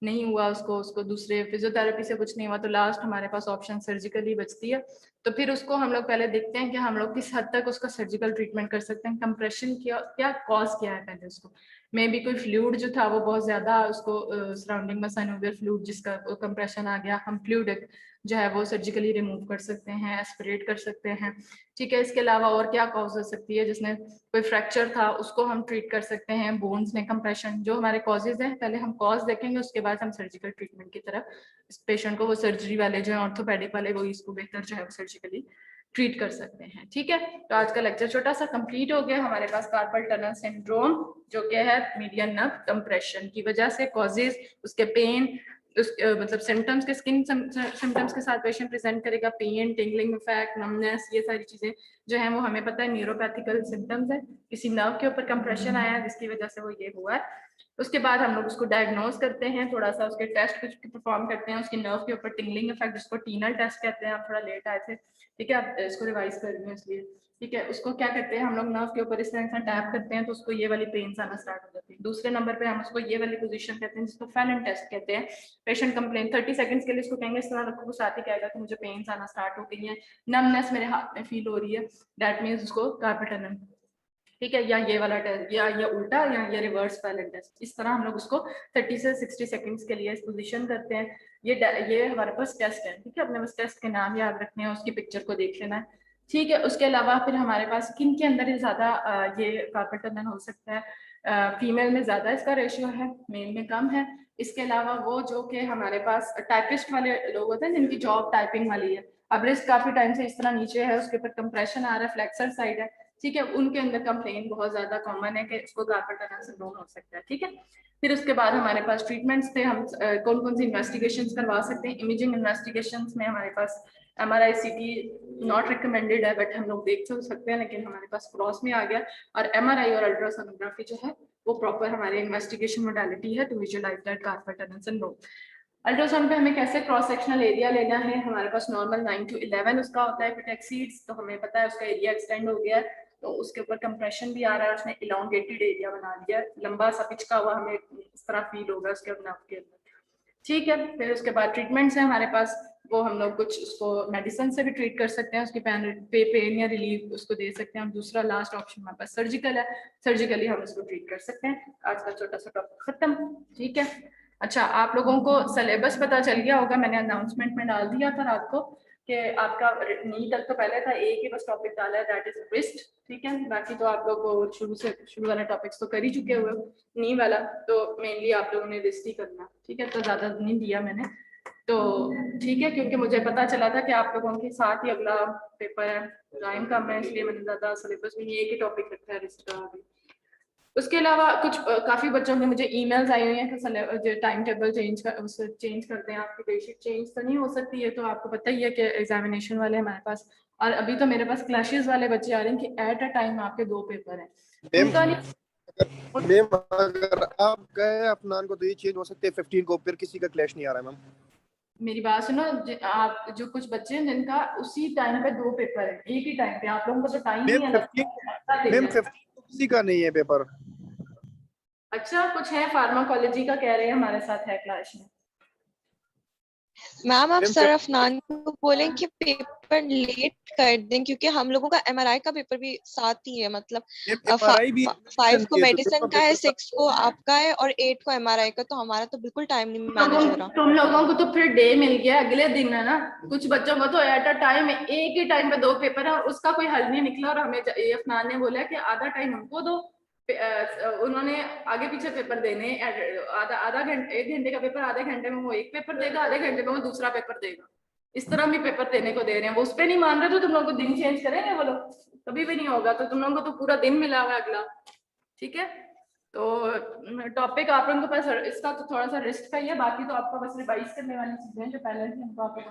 नहीं हुआ, उसको उसको दूसरे फिजियोथेरेपी से कुछ नहीं हुआ, तो लास्ट हमारे पास ऑप्शन सर्जिकली बचती है। तो फिर उसको हम लोग पहले देखते हैं कि हम लोग किस हद तक उसका सर्जिकल ट्रीटमेंट कर सकते हैं, कंप्रेशन क्या कॉज किया है पहले उसको, मे बी कोई फ्लूइड जो था वो बहुत ज्यादा उसको सराउंडिंग में साइनोवियल फ्लूइड जिसका कंप्रेशन आ गया, हम फ्लूइड जो है वो सर्जिकली रिमूव कर सकते हैं, एस्पिरेट कर सकते हैं, ठीक है। इसके अलावा और क्या कॉज हो सकती है, जिसने कोई फ्रैक्चर था उसको हम ट्रीट कर सकते हैं, बोन्स में कंप्रेशन, जो हमारे कॉजेज हैं पहले हम कॉज देखेंगे, उसके बाद हम सर्जिकल ट्रीटमेंट की तरफ इस पेशेंट को, वो सर्जरी वाले जो है ऑर्थोपेडिक वाले, वो इसको बेहतर जो है वो सर्जिकली ट्रीट कर सकते हैं, ठीक है। तो आज का लेक्चर छोटा सा कंप्लीट हो गया। हमारे पास कार्पल टनल सिंड्रोम जो क्या है मीडियन नर्व कंप्रेशन की वजह से कॉजेज, उसके पेन, उस मतलब सिम्टम्स के, स्किन सिम्टम्स के साथ पेशेंट प्रेजेंट करेगा, पेन, टिंगलिंग इफेक्ट, नमनेस, ये सारी चीजें जो है वो हमें पता है न्यूरोपैथिकल सिम्टम्स है, किसी नर्व के ऊपर कंप्रेशन आया है जिसकी वजह से वो ये हुआ है। उसके बाद हम लोग उसको डायग्नोज करते हैं, थोड़ा सा उसके टेस्ट कुछ परफॉर्म करते हैं, उसकी नर्व के ऊपर टिंगलिंग इफेक्ट जिसको टीनल टेस्ट कहते हैं, आप थोड़ा लेट आए थे, ठीक है, आप इसको रिवाइज कर रही हूँ इसलिए, ठीक है। उसको क्या करते हैं हम लोग, नर्व के ऊपर इस तरह से टैप करते हैं तो उसको ये वाली पेन्स आना स्टार्ट हो जाती है। दूसरे नंबर पे हम उसको ये वाली पोजीशन कहते हैं जिसको फैलन टेस्ट कहते हैं। पेशेंट कंप्लेन 30 सेकंड्स के लिए इसको कहेंगे, इस तरह रखो, वो साथ ही कहेगा कि मुझे पेन्स आना स्टार्ट हो गई है, नमनेस मेरे हाथ में फील हो रही है, दैट मीन्स उसको कार्पल टनल, ठीक है, या ये वाला टेस्ट, या ये उल्टा, या ये रिवर्स फैलन टेस्ट, इस तरह हम लोग उसको 30 से 60 सेकंड्स के लिए पोजीशन करते हैं। ये हमारे पास टेस्ट है, ठीक है, अपने पास टेस्ट के नाम याद रखने हैं, उसकी पिक्चर को देख लेना है, ठीक है। उसके अलावा फिर हमारे पास किन के अंदर ज्यादा ये कार्पल टनल हो सकता है, फीमेल में ज्यादा इसका रेशियो है, मेल में कम है। इसके अलावा वो जो कि हमारे पास टाइपिस्ट वाले लोग होते हैं जिनकी जॉब टाइपिंग वाली है, अब रिस्ट काफी टाइम से इस तरह नीचे है, उसके ऊपर कंप्रेशन आ रहा है, फ्लेक्सर साइड है, ठीक है, उनके अंदर कंप्लेन बहुत ज्यादा कॉमन है कि इसको कार्पल टनल सिंड्रोम हो सकता है, ठीक है। फिर उसके बाद हमारे पास ट्रीटमेंट्स थे, हम कौन कौन सी इन्वेस्टिगेशंस करवा सकते हैं। इमेजिंग इन्वेस्टिगेशंस में हमारे पास MRI CT नॉट रिकमेंडेड है, बट हम लोग देख तो सकते हैं, लेकिन हमारे पास क्रॉस में आ गया, और MRI और अल्ट्रासोनोग्राफी जो है वो प्रॉपर हमारे इन्वेस्टिगेशन मोडालिटी है to visualise that carpal tunnel syndrome. Ultrasound पे हमें कैसे क्रॉस सेक्शनल एरिया लेना है, हमारे पास नॉर्मल 9 to 11 उसका होता है, फिर एक्सीड्स तो हमें पता है उसका एरिया एक्सटेंड हो गया है, तो उसके ऊपर कंप्रेशन भी आ रहा है, उसने इलोंगेटेड एरिया बना दिया, लंबा सा पिचका हुआ हमें इस तरह फील होगा उसके नर्व के अंदर, ठीक है। फिर उसके बाद ट्रीटमेंट्स है हमारे पास, वो हम लोग कुछ उसको मेडिसिन से भी ट्रीट कर सकते हैं, उसकी पेन या रिलीफ उसको दे सकते हैं, और दूसरा लास्ट ऑप्शन हमारे पास सर्जिकल है, सर्जिकली हम उसको ट्रीट कर सकते हैं। आज का छोटा सा टॉपिक खत्म, ठीक है। अच्छा, आप लोगों को सिलेबस पता चल गया होगा, मैंने अनाउंसमेंट में डाल दिया था रात को कि आपका नी तक तो पहले था, एक ही बस टॉपिक डाला है, दैट इज रिस्ट, ठीक है, बाकी तो आप लोग शुरू वाले टॉपिक्स तो कर ही चुके हुए हो, नी वाला तो मेनली आप लोगों ने रिस्ट ही करना, ठीक है, तो ज्यादा नहीं दिया मैंने, तो ठीक है, क्योंकि मुझे पता चला था कि आप लोगों के साथ ही अगला पेपर है, टाइम कम है, इसलिए मैंने ज्यादा सिलेबस में एक ही टॉपिक रखा है रिस्ट का अभी। उसके अलावा कुछ काफी बच्चों ने मुझे ईमेल्स आई हुई हैं कि जो टाइम टेबल चेंज करते हैं, आपकी डेट शीट चेंज तो नहीं हो सकती है, तो आपको पता ही है कि एग्जामिनेशन वाले हमारे पास, और अभी तो मेरे पास क्लैशेस वाले बच्चे आ रहे हैं कि एट अ टाइम आपके 2 पेपर हैं, उनका नहीं, मैम अगर आप गए अफनान को तो ये चेंज हो सकते हैं 15 को, फिर किसी का क्लैश नहीं आ रहा है मैम। मेरी बात सुनो, आप जो कुछ बच्चे हैं जिनका उसी टाइम पे 2 पेपर है, एक ही टाइम पे, आप लोगों को तो टाइम नहीं है, मैम 15 को किसी का नहीं है पेपर। अच्छा, कुछ है फार्माकोलॉजी का कह रहे हैं हमारे साथ है क्लास में। मैम आप मैम सर अफनान को बोलें कि पेपर लेट कर दें, क्योंकि हम लोगों का MRI का पेपर भी साथ ही है, मतलब MRI भी 5 को तो मेडिसिन का है, पेपर 6 को आपका है, और 8 को MRI का, तो हमारा तो बिल्कुल टाइम नहीं मैनेज हो रहा। तुम लोगों को तो फिर डे मिल गया, अगले दिन है ना, कुछ बच्चों को तो एट अ टाइम एक ही टाइम पे 2 पेपर है, और उसका कोई हल नहीं निकला, और हमें अफनान ने बोला कि आधा टाइम हमको दो, उन्होंने आगे पीछे पेपर देने, आधा आधा घंटे, 1 घंटे का पेपर, आधे घंटे में वो एक पेपर देगा, आधे घंटे में वो दूसरा पेपर देगा, इस तरह भी पेपर देने को दे रहे हैं, वो उस पर नहीं मान रहे तो तुम लोग को दिन चेंज करेंगे वो लोग? कभी भी नहीं होगा। तो तुम लोगों को तो पूरा दिन मिला हुआ है अगला, ठीक है। तो टॉपिक आप लोगों के पास इसका तो थोड़ा सा रिस्क का ही है, बाकी तो आपको बस रिवाइज करने वाली चीजें हैं जो पहले थी हमको आपको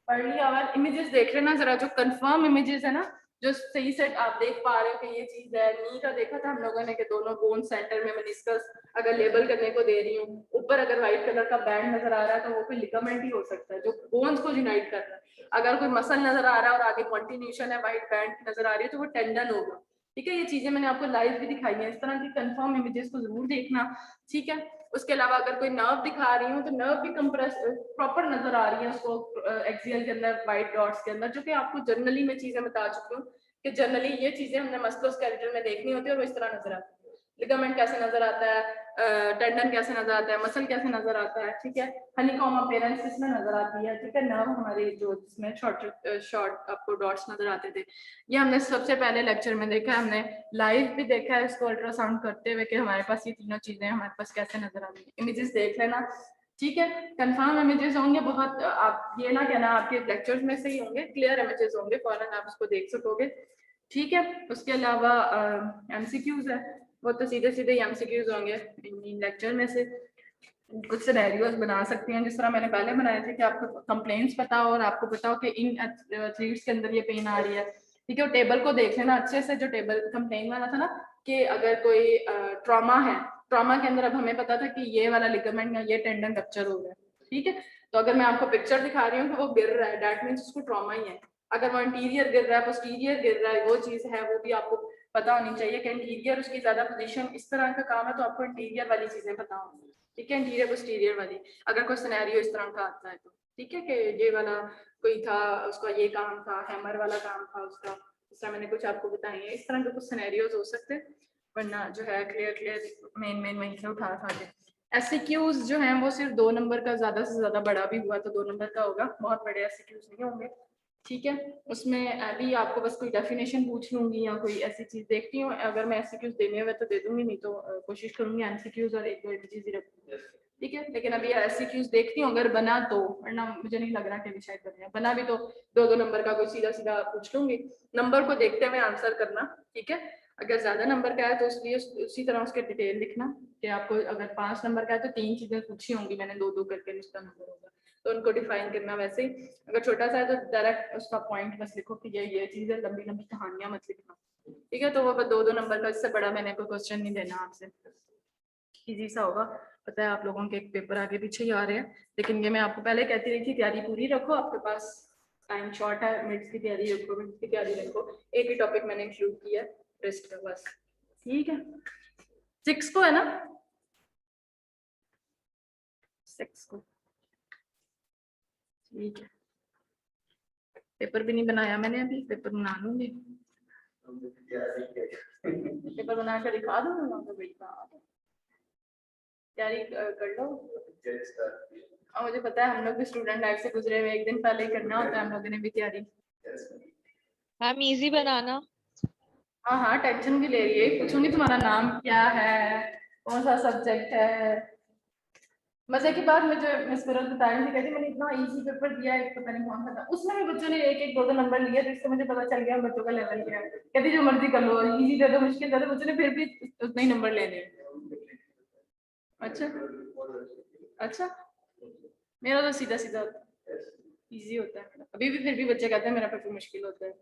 पढ़ लिया। और इमेजेस देख लेना जरा, जो कंफर्म इमेजेस है ना, जो सही से आप देख पा रहे हो कि ये चीज है। नी का देखा था हम लोगों ने कि दोनों बोन सेंटर में मेनिस्कस अगर लेबल करने को दे रही हूँ, ऊपर अगर व्हाइट कलर का बैंड नजर आ रहा है तो वो कोई लिगामेंट ही हो सकता है जो बोन्स को यूनाइट कर रहा है। अगर कोई मसल नजर आ रहा है और आगे कॉन्टिन्यूशन है, व्हाइट बैंड नजर आ रही है, तो वो टेंडन होगा, ठीक है। ये चीजें मैंने आपको लाइव भी दिखाई है। इस तरह की कंफर्म इमेजेस को जरूर देखना, ठीक है। उसके अलावा अगर कोई नर्व दिखा रही हूँ तो नर्व भी कंप्रेस प्रॉपर नजर आ रही है उसको एक्सियल के अंदर व्हाइट डॉट्स के अंदर, जो कि आपको जनरली मैं चीजें बता चुकी हूँ कि जनरली ये चीजें हमने मस्कुलोस्केलेटल में देखनी होती है और वो इस तरह नजर आती है। लिगामेंट कैसे नजर आता है, टेंडन कैसे नजर आता है, मसल कैसे नजर आता है, ठीक है। हनीकॉम अपीयरेंस इसमें नजर आती है, ठीक है। नर्व हमारे जो जिसमें शॉर्ट आपको डॉट्स नजर आते थे, ये हमने सबसे पहले लेक्चर में देखा है। हमने लाइव भी देखा है इसको अल्ट्रासाउंड करते हुए कि हमारे पास ये तीनों चीजें हमारे पास कैसे नजर आ रही है। इमेजेस देख लेना, ठीक है। कंफर्म इमेजेस होंगे बहुत, आप ये ना कहना आपके लेक्चर्स में से ही होंगे, क्लियर इमेजेस होंगे, फौरन आप उसको देख सकोगे, ठीक है। उसके अलावा एमसीक्यूज है, वो तो सीधे सीधे एमसीक्यूज होंगे इन लेक्चर में से। कुछ सिनेरियोस बना सकते हैं जिस तरह मैंने पहले बनाए थे कि आपको कंप्लेंट्स पता हो और आपको पता हो कि इन एथलीट्स के अंदर ये पेन आ रही है, ठीक है। वो टेबल को देख लेना अच्छे से, जो टेबल कंप्लेंट वाला था ना, कि अगर कोई ट्रॉमा है, ट्रॉमा के अंदर अब हमें पता था कि ये वाला लिगामेंट या ये टेंडन रप्चर हो गया, ठीक है। तो अगर मैं आपको पिक्चर दिखा रही हूँ कि वो गिर रहा है, दैट मीन्स उसको ट्रॉमा ही है। अगर वो इंटीरियर गिर रहा है, पोस्टीरियर गिर रहा है, वो चीज है, वो भी आपको पता होनी चाहिए कि इंटीरियर उसकी ज्यादा पोजीशन इस तरह का काम है तो आपको इंटीरियर वाली चीजें पता होंगी, ठीक है। इंटीरियर पोस्टीरियर वाली अगर कोई सिनेरियो इस तरह का आता है तो, ठीक है, कि ये वाला कोई था, उसका ये काम था, हैमर वाला काम था उसका, इस तरह मैंने कुछ आपको बताई है। इस तरह के कुछ सिनेरियोज हो सकते हैं, वरना जो है क्लियर मेन वहीं से उठा के एससीक्यूज जो हैं वो सिर्फ 2 नंबर का, ज्यादा से ज्यादा बड़ा भी हुआ तो 2 नंबर का होगा, बहुत बड़े एससीक्यूज नहीं होंगे, ठीक है। उसमें अभी आपको बस कोई डेफिनेशन पूछ लूंगी या कोई ऐसी चीज देखती हूँ, अगर मैं एससीक्यूज देने हुए तो दे दूंगी, नहीं तो कोशिश करूंगी एमसीक्यूज और एक दो इमेजेस ही रखूंगी, ठीक है। लेकिन अभी एससीक्यूज देखती हूँ, अगर बना तो, वरना मुझे नहीं लग रहा कि भी शायद बने, बना भी तो 2-2 नंबर का कोई सीधा सीधा पूछ लूंगी। नंबर को देखते हुए आंसर करना, ठीक है। अगर ज्यादा नंबर का है तो इसलिए उसी तरह उसके डिटेल लिखना कि आपको अगर 5 नंबर का है तो 3 चीजें पूछी होंगी मैंने, 2-2 करके उसका नंबर होगा, तो उनको डिफाइन करना वैसे ही। अगर छोटा सा है तो डायरेक्ट उसका पॉइंट बस लिखो कि ये चीज है, लंबी लंबी कहानियां मत लिखना, ठीक है। तो वो 2-2 नंबर का, इससे बड़ा मैंने कोई क्वेश्चन नहीं देना आपसे, इजी सा होगा। पता है आप लोगों के एक पेपर आगे पीछे ही आ रहे हैं, लेकिन ये मैं आपको पहले कहती रही थी, तैयारी पूरी रखो, आपके पास टाइम शॉर्ट है, मिनट्स की तैयारी रखो, मिनट्स की तैयारी रखो। एक ही टॉपिक मैंने इंक्लूड किया है, रेस्ट का बस, ठीक है। 6 को है ना, 6 को, ठीक है। पेपर भी नहीं बनाया मैंने, अभी पेपर बना लूंगी, पेपर बना कर दिखा दूंगा, तैयारी कर लो। और मुझे पता है हम लोग भी स्टूडेंट लाइफ से गुजरे हुए, एक दिन पहले ही करना होता है हम लोगों ने भी तैयारी। मैम इजी बनाना। हाँ हाँ, टेंशन भी ले रही है, पूछूंगी तुम्हारा नाम क्या है, कौन सा सब्जेक्ट है। मजे की बात मुझे मिस फिरोज बता रही थी, कहती मैंने इतना इजी पेपर दिया है, पता नहीं कौन सा था, उसमें भी बच्चों ने 1-1 2-2 नंबर लिए, तो इससे मुझे पता चल गया बच्चों का लेवल क्या है। कहती जो मर्जी कर लो, इजी दे दो मुश्किल दे दो, बच्चों ने फिर भी उतने ही नंबर लेने। अच्छा अच्छा, मेरा तो सीधा सीधा इजी होता है, अभी भी फिर भी बच्चे कहते हैं मेरा पेपर मुश्किल होता है।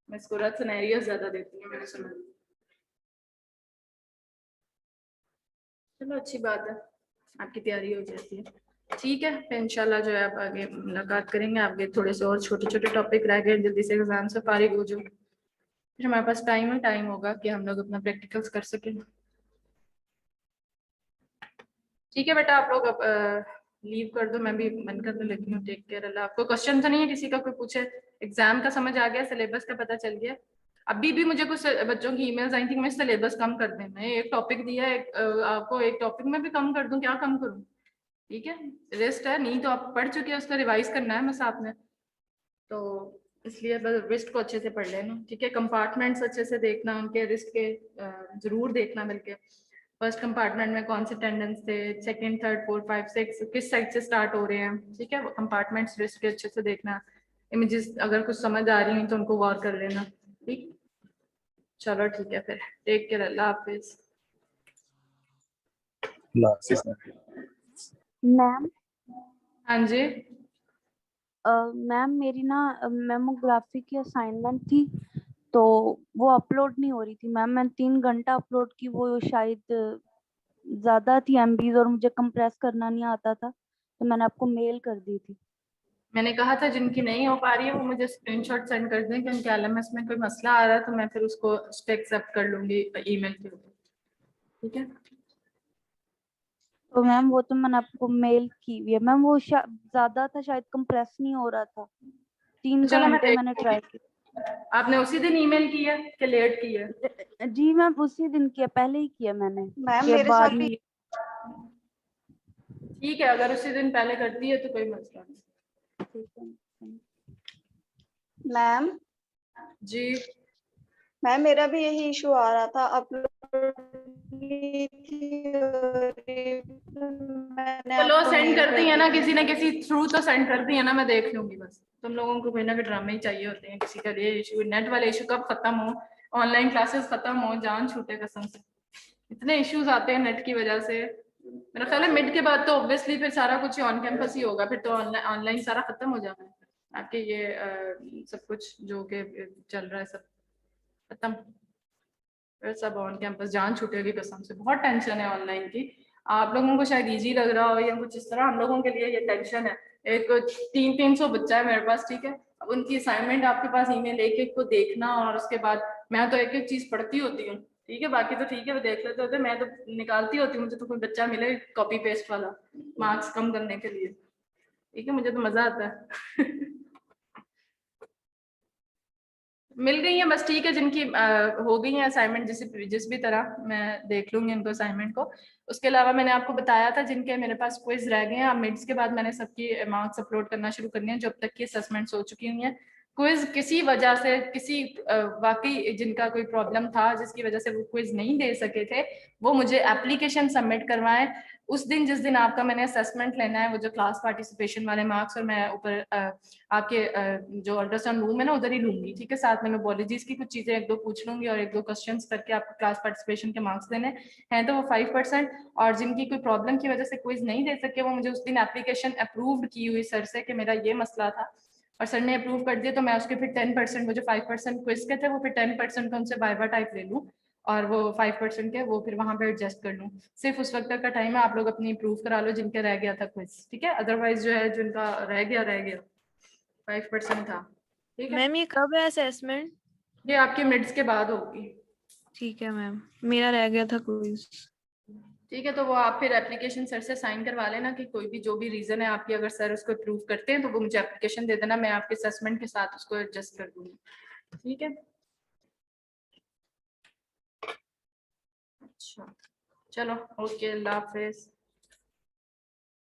मैं इसको रथ सिनेरियो ज्यादा देती हूँ, मैंने सुना। चलो अच्छी बात है, आपकी तैयारी हो जाती है, ठीक है। फिर इंशाल्लाह जो है आप आगे मुलाकात करेंगे, आगे थोड़े से और छोटे छोटे टॉपिक रह गए, जल्दी से एग्जाम से फारिग हो जाओ, फिर हमारे पास टाइम होगा कि हम लोग अपना प्रैक्टिकल्स कर सकें, ठीक है बेटा। आप लोग अब लीव कर दो, मैं भी बंद करने लगी हूँ, टेक केयर, अल्लाह। आपको क्वेश्चन तो नहीं है किसी का, कोई पूछे? एग्जाम का समझ आ गया, सिलेबस का पता चल गया? अभी भी मुझे कुछ बच्चों की ईमेल्स आई थी, मैं सिलेबस कम कर दें, मैं एक टॉपिक दिया है, आपको एक टॉपिक में भी कम कर दूं, क्या कम करूं? ठीक है, रेस्ट है, नहीं तो आप पढ़ चुके हैं, उसका रिवाइज करना है मैं साथ में, तो इसलिए बस रिस्ट को अच्छे से पढ़ लेना, ठीक है। कंपार्टमेंट्स अच्छे से देखना, उनके रिस्ट के जरूर देखना, बल्कि फर्स्ट कंपार्टमेंट में कौन से अटेंडेंस थे, सेकंड, थर्ड, फोर्थ, 5, 6 किस साइड से स्टार्ट हो रहे हैं, ठीक है। कंपार्टमेंट्स लिस्ट के अच्छे से देखना, इमेजेस अगर कुछ समझ आ रही हैं तो उनको गौर कर लेना, ठीक। चलो ठीक है फिर, टेक केयर, अल्लाह हाफिज। मैम हाँ जी। मैम मेरी ना मेमोग्राफी की असाइनमेंट थी तो वो अपलोड नहीं हो रही थी मैम। मैंने 3 घंटा अपलोड की, वो शायद ज्यादा थी एमबीज और मुझे कंप्रेस करना नहीं आता था तो मैंने आपको मेल कर दी थी। मैंने कहा था जिनकी नहीं हो पा रही है वो मुझे स्क्रीनशॉट सेंड कर दें कि उनके एलएमएस में कोई मसला आ रहा है, तो मैं फिर उसको उस पर एक्सेप्ट कर लूंगी ईमेल के ऊपर, ठीक है। तो मैम वो तो मैंने आपको मेल की हुई है मैम। वो ज्यादा था, शायद कंप्रेस नहीं हो रहा था। 3 चलो मैं घंटे देख मैंने ट्राई की। आपने उसी दिन ईमेल की है कि लेट की है? जी मैम उसी दिन किया, पहले ही किया मैंने। मैम के मेरे बाद साथ भी में ठीक है, अगर उसी दिन पहले करती है तो कोई मसला नहीं। मैम जी मैम मेरा भी यही इशू आ रहा था। अपलोड मैंने चलो आपको सेंड मेल कर दी है ना, दी किसी न किसी थ्रू तो सेंड कर दी है ना, मैं देख लूंगी बस। तुम लोगों को कोई ना कोई ड्रामे ही चाहिए होते हैं किसी का ये इशू, नेट वाले इशू कब खत्म हो, ऑनलाइन क्लासेस खत्म हो, जान छूटे कसम से। इतने इश्यूज आते हैं नेट की वजह से। मेरा ख्याल है मिड के बाद तो ऑब्वियसली फिर सारा कुछ ऑन कैंपस ही होगा, फिर तो ऑनलाइन ऑनलाइन सारा खत्म हो जाना है आपके ये सब कुछ जो के चल रहा है सब खत्म, फिर सब ऑन कैंपस। जान छूटेगी कसम से, बहुत टेंशन है ऑनलाइन की। आप लोगों को शायद इजी लग रहा हो या कुछ इस तरह, हम लोगों के लिए ये टेंशन है। एक 300 बच्चा है मेरे पास, ठीक है। अब उनकी असाइनमेंट आपके पास ईमेल एक एक को देखना, और उसके बाद मैं तो एक एक चीज पढ़ती होती हूँ, ठीक है। बाकी तो ठीक है वो देख लेते होते, मैं तो निकालती होती हूँ। मुझे तो कोई बच्चा मिले कॉपी पेस्ट वाला मार्क्स कम करने के लिए, ठीक है, मुझे तो मजा आता है। मिल गई है बस, ठीक है। जिनकी हो गई है असाइनमेंट जिस भी तरह, मैं देख लूंगी उनको असाइनमेंट को। उसके अलावा मैंने आपको बताया था जिनके मेरे पास क्विज रह गए हैं, अब मिड्स के बाद मैंने सबकी मार्क्स अपलोड करना शुरू करनी है जो अब तक की असेसमेंट्स हो चुकी हुई हैं। क्विज किसी वजह से किसी वाकई जिनका कोई प्रॉब्लम था जिसकी वजह से वो क्विज नहीं दे सके थे, वो मुझे एप्लीकेशन सबमिट करवाएं। उस दिन जिस दिन आपका मैंने असेसमेंट लेना है, वो जो क्लास पार्टिसिपेशन वाले मार्क्स, और मैं ऊपर आपके जो अल्ट्रासाउंड रूम है ना उधर ही लूंगी, ठीक है। साथ में नोबोलॉजीज की कुछ चीजें एक दो पूछ लूंगी और एक दो क्वेश्चंस करके आपको क्लास पार्टिसिपेशन के मार्क्स देने हैं, तो वो 5%। और जिनकी कोई प्रॉब्लम की वजह से क्विज नहीं दे सके, वो मुझे उस दिन एप्लीकेशन अप्रूव्ड की हुई सर से कि मेरा ये मसला था, और सर ने अप्रूव कर दिया, तो मैं उसके फिर 10%, वो जो 5% क्विज के थे वो फिर 10% का उनसे वाइवा टाइप ले लूँ, और वो 5% के वो फिर वहां पे एडजस्ट कर लूँ। सिर्फ उस वक्त तक का टाइम है, आप लोग अपनी प्रूफ करा लो जिनके रह गया था क्विज, ठीक है। अदरवाइज जो है जिनका रह गया 5% था, ठीक है। मैम ये कब है असेसमेंट? ये आपके मिड्स के बाद होगी, ठीक है मैम, मेरा रह गया था क्विज। ठीक है। तो वो आप फिर एप्लीकेशन सर से साइन करवा लेना कि कोई भी जो भी रीजन है आपकी, अगर सर उसको अप्रूव करते हैं तो वो मुझे एप्लीकेशन दे देना, मैं आपके असेसमेंट के साथ उसको एडजस्ट कर दूंगी, ठीक है। अच्छा चलो, ओके, अल्लाह हाफिज।